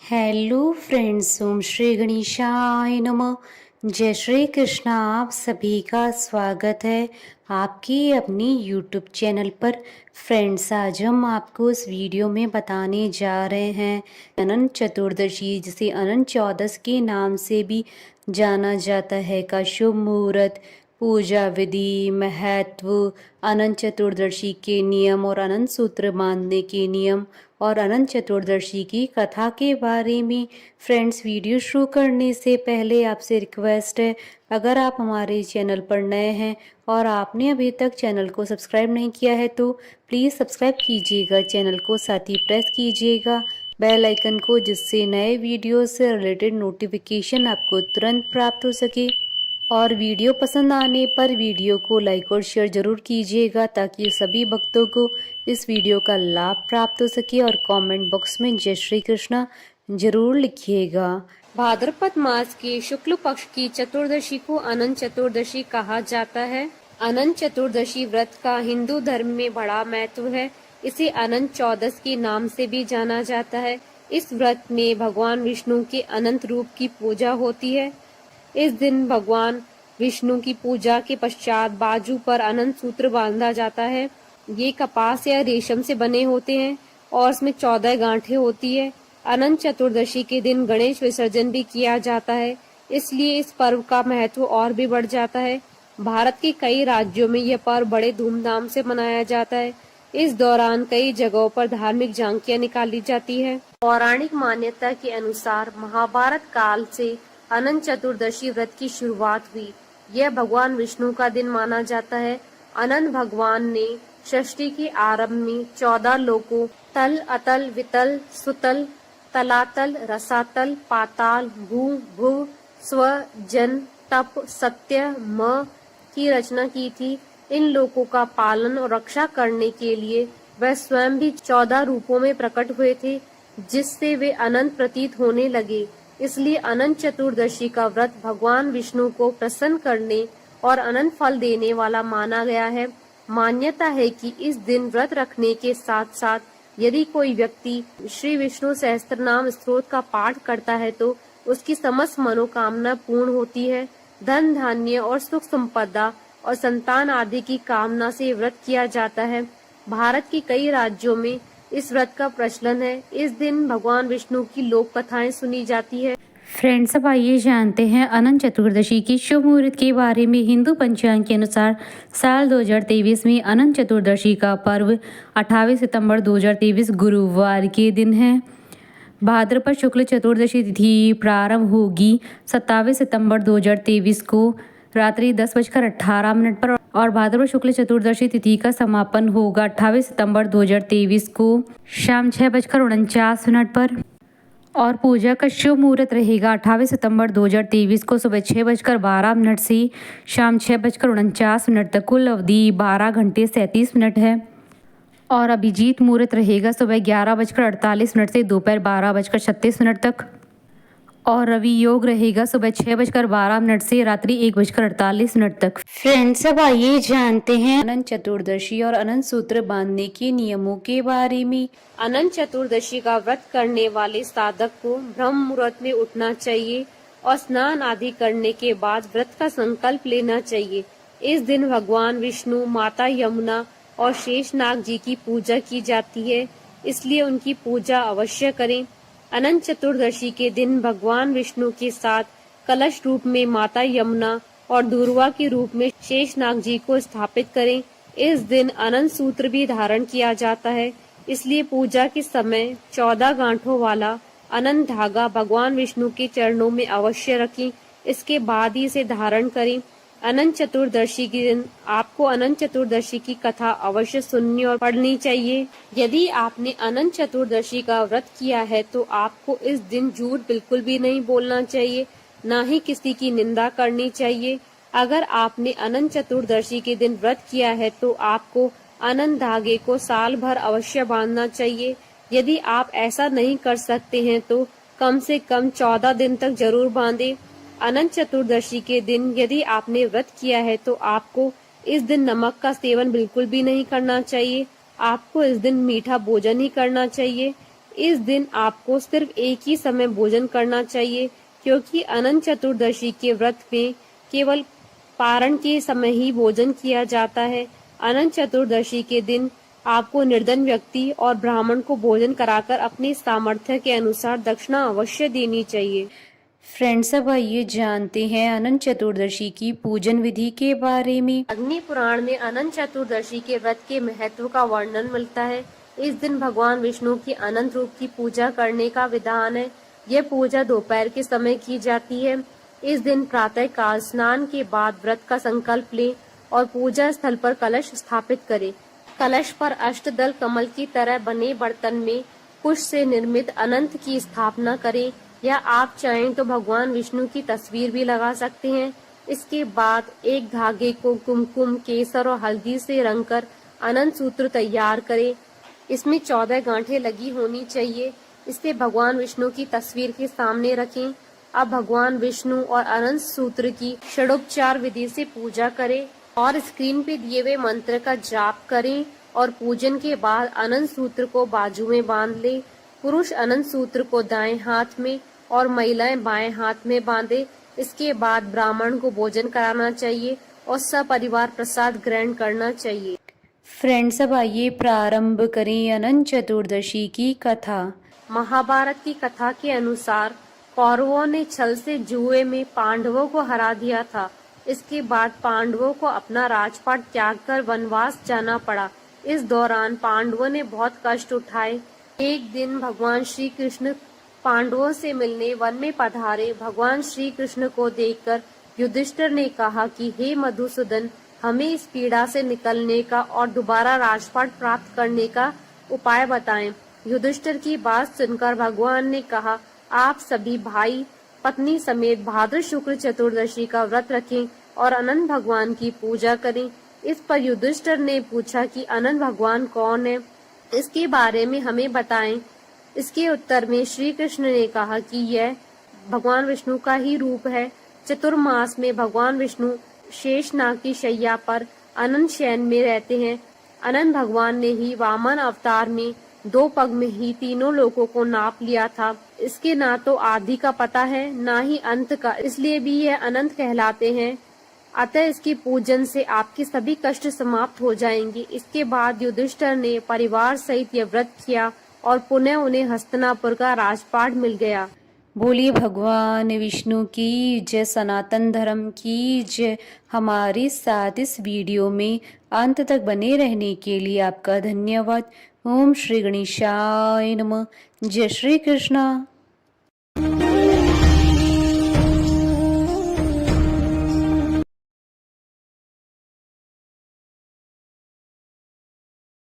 Hello friends, ओम श्री गणेशाय नमः। जय श्री कृष्णा। आप सभी का स्वागत है आपकी अपनी यूट्यूब चैनल पर। फ्रेंड्स, आज हम आपको इस वीडियो में बताने जा रहे हैं अनंत चतुर्दशी, जिसे अनंत चौदस के नाम से भी जाना जाता है, का शुभ मुहूर्त, पूजा विधि, महत्व, अनंत चतुर्दशी के नियम और अनंत सूत्र बांधने के नियम और अनंत चतुर्दशी की कथा के बारे में। फ्रेंड्स, वीडियो शुरू करने से पहले आपसे रिक्वेस्ट है, अगर आप हमारे चैनल पर नए हैं और आपने अभी तक चैनल को सब्सक्राइब नहीं किया है तो प्लीज़ सब्सक्राइब कीजिएगा चैनल को, साथ ही प्रेस कीजिएगा बेल आइकन को, जिससे नए वीडियो से रिलेटेड नोटिफिकेशन आपको तुरंत प्राप्त हो सके। और वीडियो पसंद आने पर वीडियो को लाइक और शेयर जरूर कीजिएगा, ताकि सभी भक्तों को इस वीडियो का लाभ प्राप्त हो सके। और कमेंट बॉक्स में जय श्री कृष्णा जरूर लिखिएगा। भाद्रपद मास के शुक्ल पक्ष की चतुर्दशी को अनंत चतुर्दशी कहा जाता है। अनंत चतुर्दशी व्रत का हिंदू धर्म में बड़ा महत्व है। इसे अनंत चौदस के नाम से भी जाना जाता है। इस व्रत में भगवान विष्णु के अनंत रूप की पूजा होती है। इस दिन भगवान विष्णु की पूजा के पश्चात बाजू पर अनंत सूत्र बांधा जाता है। ये कपास या रेशम से बने होते हैं और इसमें 14 गांठें होती है। अनंत चतुर्दशी के दिन गणेश विसर्जन भी किया जाता है, इसलिए इस पर्व का महत्व और भी बढ़ जाता है। भारत के कई राज्यों में यह पर्व बड़े धूमधाम से मनाया जाता है। इस दौरान कई जगहों पर धार्मिक झांकियां निकाली जाती है। पौराणिक मान्यता के अनुसार महाभारत काल से अनंत चतुर्दशी व्रत की शुरुआत हुई। यह भगवान विष्णु का दिन माना जाता है। अनंत भगवान ने सृष्टि के आरंभ में 14 लोकों तल, अतल, वितल, सुतल, तलातल, रसातल, पाताल, भू, भुव, स्व, जन, तप, सत्य, म की रचना की थी। इन लोकों का पालन और रक्षा करने के लिए वह स्वयं भी 14 रूपों में प्रकट हुए थे, जिससे वे अनंत प्रतीत होने लगे। इसलिए अनंत चतुर्दशी का व्रत भगवान विष्णु को प्रसन्न करने और अनंत फल देने वाला माना गया है। मान्यता है कि इस दिन व्रत रखने के साथ साथ यदि कोई व्यक्ति श्री विष्णु सहस्त्रनाम स्तोत्र का पाठ करता है तो उसकी समस्त मनोकामना पूर्ण होती है। धन धान्य और सुख संपदा और संतान आदि की कामना से व्रत किया जाता है। भारत के कई राज्यों में इस व्रत का प्रचलन है। इस दिन भगवान विष्णु की लोक कथाएं सुनी जाती है। फ्रेंड्स, अब आइए जानते हैं अनंत चतुर्दशी की शुभ मुहूर्त के बारे में। हिंदू पंचांग के अनुसार साल 2023 में अनंत चतुर्दशी का पर्व 28 सितंबर 2023 गुरुवार के दिन है। भाद्रपद शुक्ल चतुर्दशी तिथि प्रारंभ होगी 27 सितंबर 2023 को रात्रि 10:18 पर और भाद्रपद शुक्ल चतुर्दशी तिथि का समापन होगा 28 सितंबर 2023 को शाम 6:49 पर। और पूजा का शुभ मुहूर्त रहेगा 28 सितंबर 2023 को सुबह 6:12 से शाम 6:49 तक। कुल अवधि 12 घंटे 37 मिनट है। और अभिजीत मुहूर्त रहेगा सुबह 11:48 से दोपहर 12:36 तक। और रवि योग रहेगा सुबह 6:12 से रात्रि 1:48 तक। फ्रेंड्स, अब आइए जानते हैं अनंत चतुर्दशी और अनंत सूत्र बांधने के नियमों के बारे में। अनंत चतुर्दशी का व्रत करने वाले साधक को ब्रह्म मुहूर्त में उठना चाहिए और स्नान आदि करने के बाद व्रत का संकल्प लेना चाहिए। इस दिन भगवान विष्णु, माता यमुना और शेषनाग जी की पूजा की जाती है, इसलिए उनकी पूजा अवश्य करें। अनंत चतुर्दशी के दिन भगवान विष्णु के साथ कलश रूप में माता यमुना और दूर्वा के रूप में शेषनाग जी को स्थापित करें। इस दिन अनंत सूत्र भी धारण किया जाता है, इसलिए पूजा के समय 14 गांठों वाला अनंत धागा भगवान विष्णु के चरणों में अवश्य रखें। इसके बाद ही इसे धारण करें। अनंत चतुर्दशी के दिन आपको अनंत चतुर्दशी की कथा अवश्य सुननी और पढ़नी चाहिए। यदि आपने अनंत चतुर्दशी का व्रत किया है तो आपको इस दिन झूठ बिल्कुल भी नहीं बोलना चाहिए, ना ही किसी की निंदा करनी चाहिए। अगर आपने अनंत चतुर्दशी के दिन व्रत किया है तो आपको अनंत धागे को साल भर अवश्य बांधना चाहिए। यदि आप ऐसा नहीं कर सकते हैं तो कम से कम 14 दिन तक जरूर बांधें। अनंत चतुर्दशी के दिन यदि आपने व्रत किया है तो आपको इस दिन नमक का सेवन बिल्कुल भी नहीं करना चाहिए। आपको इस दिन मीठा भोजन ही करना चाहिए। इस दिन आपको सिर्फ एक ही समय भोजन करना चाहिए, क्योंकि अनंत चतुर्दशी के व्रत में केवल पारण के समय ही भोजन किया जाता है। अनंत चतुर्दशी के दिन आपको निर्धन व्यक्ति और ब्राह्मण को भोजन कराकर अपने सामर्थ्य के अनुसार दक्षिणा अवश्य देनी चाहिए। फ्रेंड्स, अब आइए जानते हैं अनंत चतुर्दशी की पूजन विधि के बारे में। अग्नि पुराण में अनंत चतुर्दशी के व्रत के महत्व का वर्णन मिलता है। इस दिन भगवान विष्णु की अनंत रूप की पूजा करने का विधान है। यह पूजा दोपहर के समय की जाती है। इस दिन प्रातः काल स्नान के बाद व्रत का संकल्प लें और पूजा स्थल पर कलश स्थापित करें। कलश पर अष्टदल कमल की तरह बने बर्तन में कुश से निर्मित अनंत की स्थापना करें, या आप चाहें तो भगवान विष्णु की तस्वीर भी लगा सकते हैं। इसके बाद एक धागे को कुमकुम, केसर और हल्दी से रंगकर अनंत सूत्र तैयार करें। इसमें 14 गांठें लगी होनी चाहिए। इसे भगवान विष्णु की तस्वीर के सामने रखें। अब भगवान विष्णु और अनंत सूत्र की षडोपचार विधि से पूजा करें और स्क्रीन पे दिए हुए मंत्र का जाप करें और पूजन के बाद अनंत सूत्र को बाजू में बांध ले। पुरुष अनंत सूत्र को दाएं हाथ में और महिलाएं बाएं हाथ में बांधे। इसके बाद ब्राह्मण को भोजन कराना चाहिए और सपरिवार प्रसाद ग्रहण करना चाहिए। फ्रेंड्स, अब आइए प्रारंभ करें अनंत चतुर्दशी की कथा। महाभारत की कथा के अनुसार कौरवों ने छल से जुए में पांडवों को हरा दिया था। इसके बाद पांडवों को अपना राजपाट त्याग कर वनवास जाना पड़ा। इस दौरान पांडवों ने बहुत कष्ट उठाए। एक दिन भगवान श्री कृष्ण पांडवों से मिलने वन में पधारे। भगवान श्री कृष्ण को देखकर युधिष्ठिर ने कहा कि हे मधुसूदन, हमें इस पीड़ा से निकलने का और दोबारा राजपाट प्राप्त करने का उपाय बताएं। युधिष्ठिर की बात सुनकर भगवान ने कहा, आप सभी भाई पत्नी समेत भाद्र शुक्ल चतुर्दशी का व्रत रखें और अनंत भगवान की पूजा करें। इस पर युधिष्ठिर ने पूछा कि अनंत भगवान कौन है, इसके बारे में हमें बताएं। इसके उत्तर में श्री कृष्ण ने कहा कि यह भगवान विष्णु का ही रूप है। चतुर्मास में भगवान विष्णु शेषनाग की शैया पर अनंत शयन में रहते हैं। अनंत भगवान ने ही वामन अवतार में 2 पग में ही तीनों लोकों को नाप लिया था। इसके ना तो आदि का पता है, ना ही अंत का, इसलिए भी यह अनंत कहलाते हैं। अतः इसकी पूजन से आपके सभी कष्ट समाप्त हो जाएंगे। इसके बाद युधिष्ठिर ने परिवार सहित यह व्रत किया और पुनः उन्हें हस्तिनापुर का राजपाट मिल गया। बोलिए भगवान विष्णु की जय, सनातन धर्म की जय। हमारे साथ इस वीडियो में अंत तक बने रहने के लिए आपका धन्यवाद। ओम श्री गणेशाय नमः। जय श्री कृष्णा।